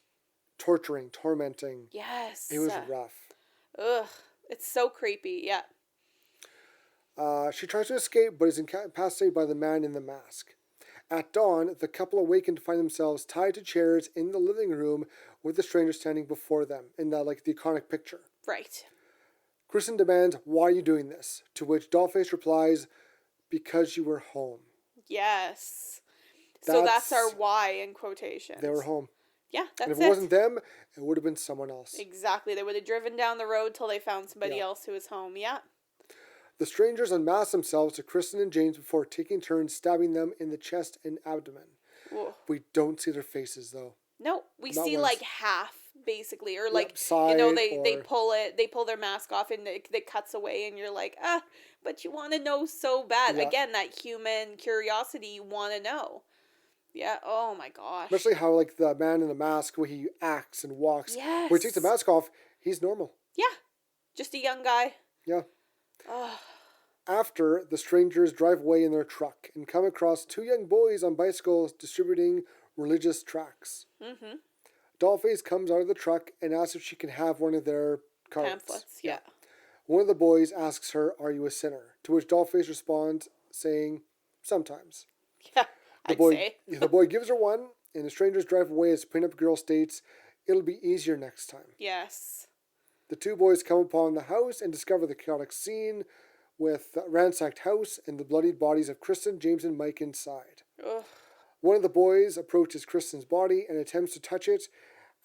torturing, tormenting. Yes. It was rough. Ugh, it's so creepy. Yeah. She tries to escape, but is incapacitated by the man in the mask. At dawn, the couple awaken to find themselves tied to chairs in the living room with the stranger standing before them in the iconic picture. Right. Kristen demands, "Why are you doing this?" To which Dollface replies, "Because you were home." Yes. So that's That's- our why in quotations. They were home. Yeah, that's And if it. it wasn't them, it would have been someone else. Exactly. They would have driven down the road till they found somebody Yeah. else who was home. Yeah. The strangers unmask themselves to Kristen and James before taking turns stabbing them in the chest and abdomen. Whoa. We don't see their faces, though. No, we Not see once. like half basically, or like side they or- pull their mask off and it cuts away, and you're like, but you want to know so bad. Yeah. Again, that human curiosity, you want to know. Yeah. Oh my gosh. Especially how, like, the man in the mask, where he acts and walks. Yes. When he takes the mask off, he's normal. Yeah. Just a young guy. Yeah. Oh. After, the strangers drive away in their truck and come across two young boys on bicycles distributing religious tracts. Mm-hmm. Dollface comes out of the truck and asks if she can have one of their cards. Pamphlets. Yeah. One of the boys asks her, "Are you a sinner?" To which Dollface responds, saying, "Sometimes." Yeah. I'd say. The boy gives her one, and the strangers drive away as Pinup Girl states, "It'll be easier next time." Yes. The two boys come upon the house and discover the chaotic scene with the ransacked house and the bloodied bodies of Kristen, James, and Mike inside. Ugh. One of the boys approaches Kristen's body and attempts to touch it.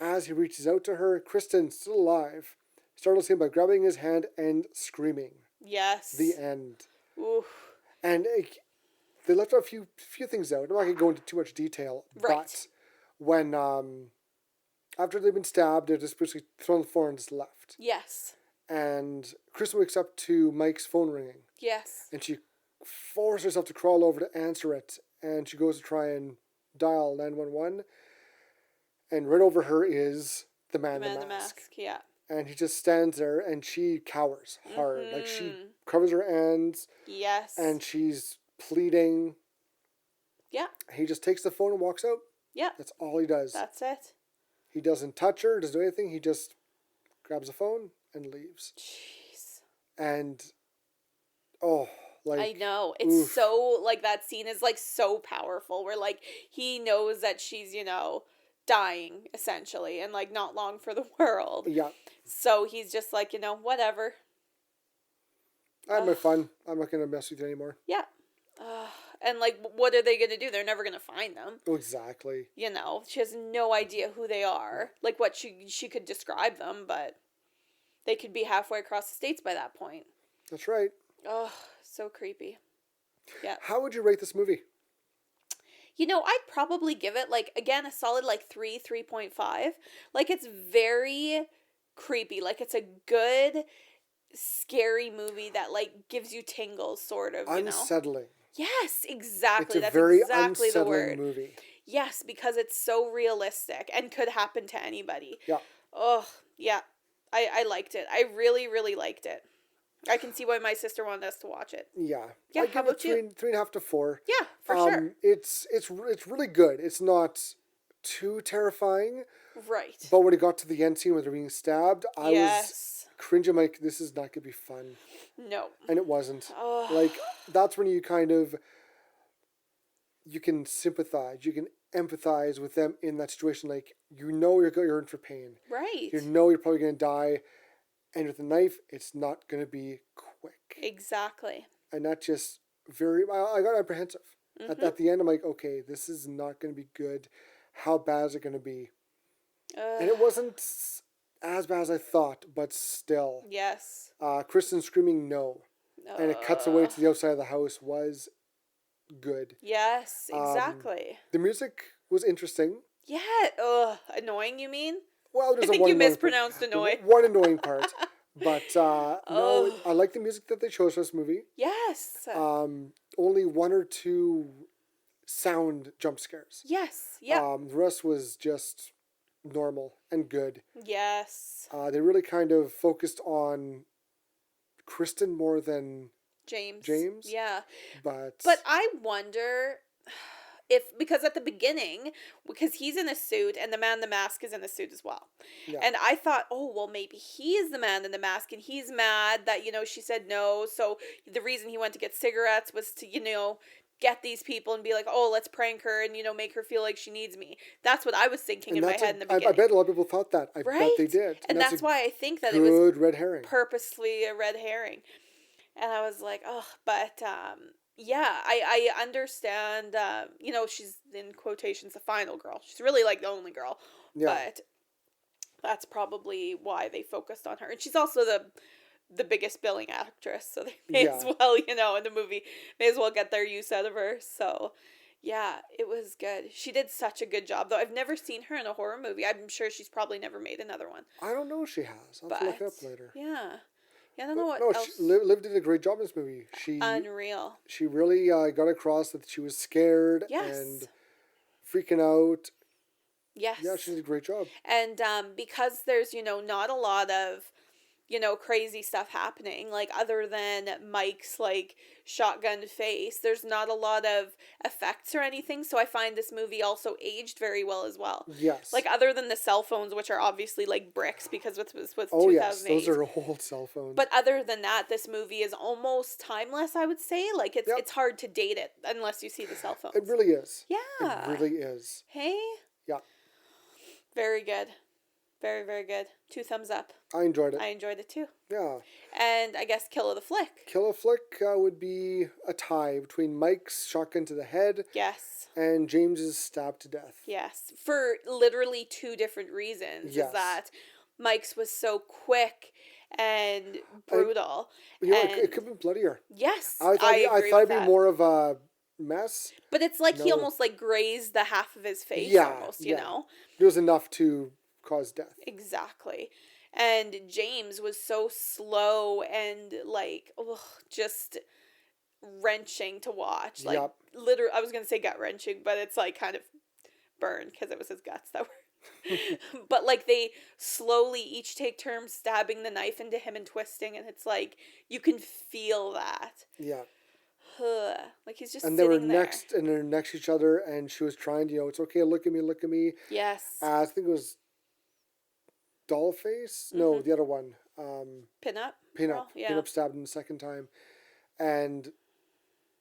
As he reaches out to her, Kristen, still alive, startles him by grabbing his hand and screaming. Yes. The end. Oof. And they left out a few things out. I'm not going to go into too much detail. Right. But when, after they've been stabbed, they're just basically thrown on the floor and just left. Yes. And Kristen wakes up to Mike's phone ringing. Yes. And she forces herself to crawl over to answer it. And she goes to try and dial 911. And right over her is the man in the mask. Yeah. And he just stands there, and she cowers hard. Like, she Mhm. covers her hands, Yes. and she's pleading. Yeah. He just takes the phone and walks out. Yeah. That's all he does. That's it. He doesn't touch her, doesn't do anything. He just grabs the phone and leaves. Jeez. And, oh, like... I know. It's oof. so, like, that scene is, like, so powerful where, like, he knows that she's, you know, dying, essentially, and, like, not long for the world. Yeah. So he's just like, you know, whatever. I had my fun. I'm not going to mess with you anymore. Yeah. And, like, what are they going to do? They're never going to find them. Oh, exactly. You know, she has no idea who they are. Like, what she could describe them, but they could be halfway across the states by that point. That's right. Oh, so creepy. Yeah. How would you rate this movie? You know, I'd probably give it, like, again, a solid, like, 3.5. Like, it's very creepy. Like, it's a good, scary movie that, like, gives you tingles, sort of, you know? Unsettling. Yes, exactly. It's a That's very exactly the unsettling word. movie. Yes, because it's so realistic and could happen to anybody. Yeah. Oh, yeah. I liked it. I really, really liked it. I can see why my sister wanted us to watch it. Yeah. Yeah, I how give it about you? 3.5 to 4. Yeah, for sure. It's really good. It's not too terrifying, Right. but when it got to the end scene where they're being stabbed, I was Yes. cringing like, this is not going to be fun. No. And it wasn't. Oh. Like, that's when you kind of, you can sympathize, you can empathize with them in that situation. Like, you know you're in for pain. Right. You know you're probably going to die. And with a knife, it's not going to be quick. Exactly. And that just I got apprehensive. At the end, I'm like, okay, this is not going to be good. How bad is it going to be? And it wasn't as bad as I thought, but still. Yes. Kristen screaming no. And it cuts away to the outside of the house was good. Yes, exactly. The music was interesting. Yeah. Annoying, you mean? Well, I think you mispronounced annoy. One annoying part. But no, I like the music that they chose for this movie. Yes. Only 1 or 2 sound jump scares. Yes. Yeah. The rest was just normal and good. Yes. They really kind of focused on Kristen more than James. Yeah. But I wonder if, because at the beginning, because he's in a suit and the man in the mask is in a suit as well. Yeah. And I thought, oh, well, maybe he is the man in the mask and he's mad that, you know, she said no. So the reason he went to get cigarettes was to, you know, get these people and be like, oh, let's prank her and, you know, make her feel like she needs me. That's what I was thinking in my head in the beginning. I bet a lot of people thought that. I right? bet they did. And that's why I think that it good was red herring. Purposely a red herring. And I was like, oh, but yeah, I understand, you know, she's in quotations the final girl. She's really like the only girl. Yeah. But that's probably why they focused on her. And she's also the biggest billing actress, so they may as well, you know, in the movie, may as well get their use out of her. So yeah, it was good. She did such a good job, though. I've never seen her in a horror movie. I'm sure she's probably never made another one. I don't know if she has. I'll have to look it up later. Yeah. Yeah, I don't know what no, else. Liv did a great job in this movie. Unreal. She really got across that she was scared and freaking out. Yes. Yeah, she did a great job. And because there's, you know, not a lot of, you know, crazy stuff happening, like, other than Mike's, like, shotgun face, there's not a lot of effects or anything, so I find this movie also aged very well as well. Yes. Like, other than the cell phones, which are obviously, like, bricks, because it was 2008. Oh, yes, those are old cell phones. But other than that, this movie is almost timeless, I would say. Like, it's hard to date it unless you see the cell phones. It really is. Yeah. It really is. Hey? Yeah. Very good. Very, very good. 2 thumbs up. I enjoyed it. I enjoyed it too. Yeah. And I guess kill of the flick. Kill of flick would be a tie between Mike's shotgun to the head. Yes. And James's stab to death. Yes. For literally 2 different reasons. Yes. Is that Mike's was so quick and brutal. It could be bloodier. Yes. I thought it'd be more of a mess. But it's like he almost like grazed the half of his face almost, you know? It was enough to cause death. Exactly. And James was so slow and like just wrenching to watch. Like literally, I was gonna say gut wrenching, but it's like kind of burned because it was his guts that were But like they slowly each take turns stabbing the knife into him and twisting, and it's like you can feel that. Yeah. Like he's just And sitting they were there. they're next to each other, and she was trying to, it's okay, look at me. Yes. I think it was Dollface? No, the other one. Pin-up? Pin-up. Girl? Yeah. Pin-up stabbed him the second time. And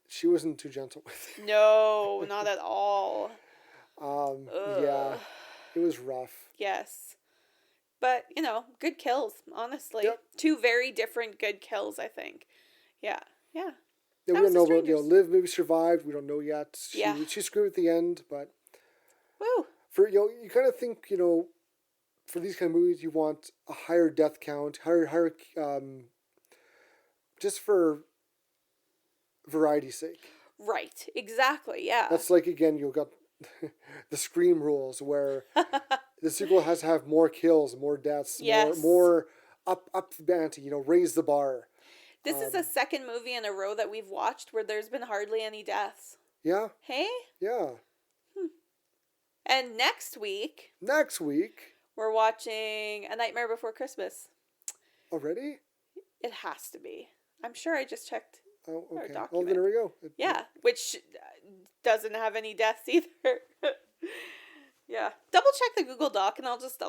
she wasn't too gentle with it. No, not at all. Yeah. It was rough. Yes. But, good kills, honestly. Yep. 2 very different good kills, I think. Yeah. Yeah. Yeah, That we was don't The know about, Strangers. Liv maybe survived. We don't know yet. Yeah. She screwed at the end, but Woo. for, you kind of think, for these kind of movies, you want a higher death count, higher, just for variety's sake. Right. Exactly. Yeah. That's like, again, you've got the Scream rules where the sequel has to have more kills, more deaths, Yes. more up the ante, raise the bar. This is the second movie in a row that we've watched where there's been hardly any deaths. Yeah, Hey? yeah. And next week, We're watching A Nightmare Before Christmas. already? It has to be. I'm sure I just checked. Oh, Our okay. Oh, document. then there we go. Yeah, which doesn't have any deaths either. Yeah, double check the Google Doc, and I'll just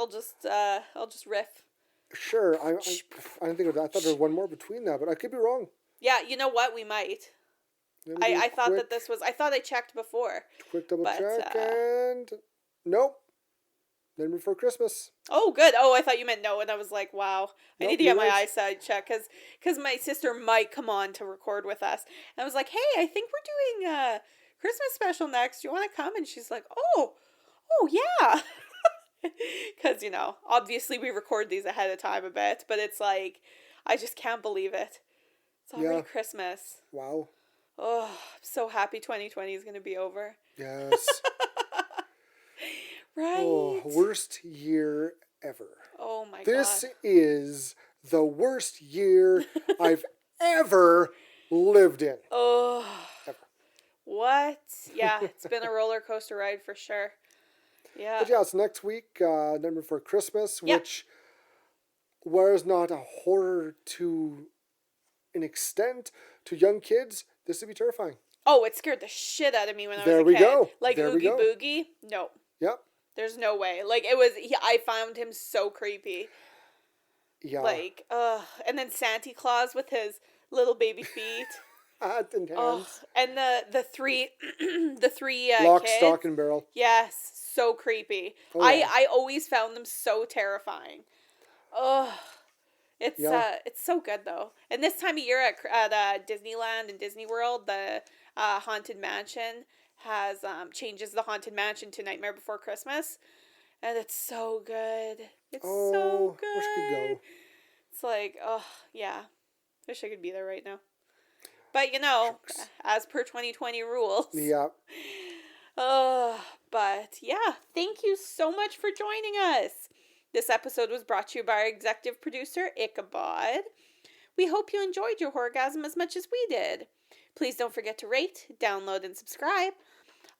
riff. Sure. I don't think I thought there was one more between that, but I could be wrong. Yeah, you know what? We might. Let me do a I thought quick- that this was. I thought I checked before. Quick double but, check and nope. Then before Christmas. Oh, good. Oh, I thought you meant no, and I was like, wow. I Nope, need to get you're my right. eyesight checked because my sister might come on to record with us. And I was like, hey, I think we're doing a Christmas special next. Do you want to come? And she's like, oh yeah. Because, obviously we record these ahead of time a bit, but it's like, I just can't believe it. It's already Yeah. Christmas. Wow. Oh, I'm so happy 2020 is going to be over. Yes. Right? Oh, worst year ever. Oh my This God. is the worst year I've ever lived in. Oh. Ever. What? Yeah, it's been a roller coaster ride for sure. Yeah. But yeah, it's next week, Nightmare Before Christmas, Yep. which, whereas not a horror to an extent to young kids, this would be terrifying. Oh, it scared the shit out of me when I was There a we kid. go. Like There we Oogie go. Boogie? No. Yep. There's no way. Like it was. I found him so creepy. Yeah. Like, and then Santa Claus with his little baby feet. Hat and hands. Oh, and the three Lock, kids. stock, and barrel. Yes, so creepy. Oh, yeah. I always found them so terrifying. Oh, it's Yeah. it's so good though. And this time of year at Disneyland and Disney World, the Haunted Mansion has changes the Haunted Mansion to Nightmare Before Christmas, and it's so good. It's so good. Wish I could go. It's like, oh yeah, wish I could be there right now. But as per 2020 rules. Yeah. But yeah, thank you so much for joining us. This episode was brought to you by our executive producer, Ichabod. We hope you enjoyed your Horr-Gasm as much as we did. Please don't forget to rate, download, and subscribe.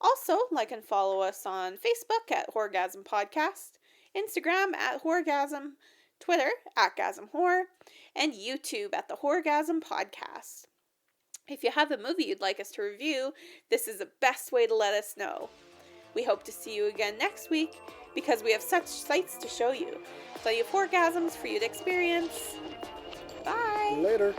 Also, like and follow us on Facebook at Horr-Gasm Podcast, Instagram at Horr-Gasm, Twitter at Gasm Horror, and YouTube at the Horr-Gasm Podcast. If you have a movie you'd like us to review, this is the best way to let us know. We hope to see you again next week because we have such sights to show you. Plenty of Horr-Gasms for you to experience. Bye! Later.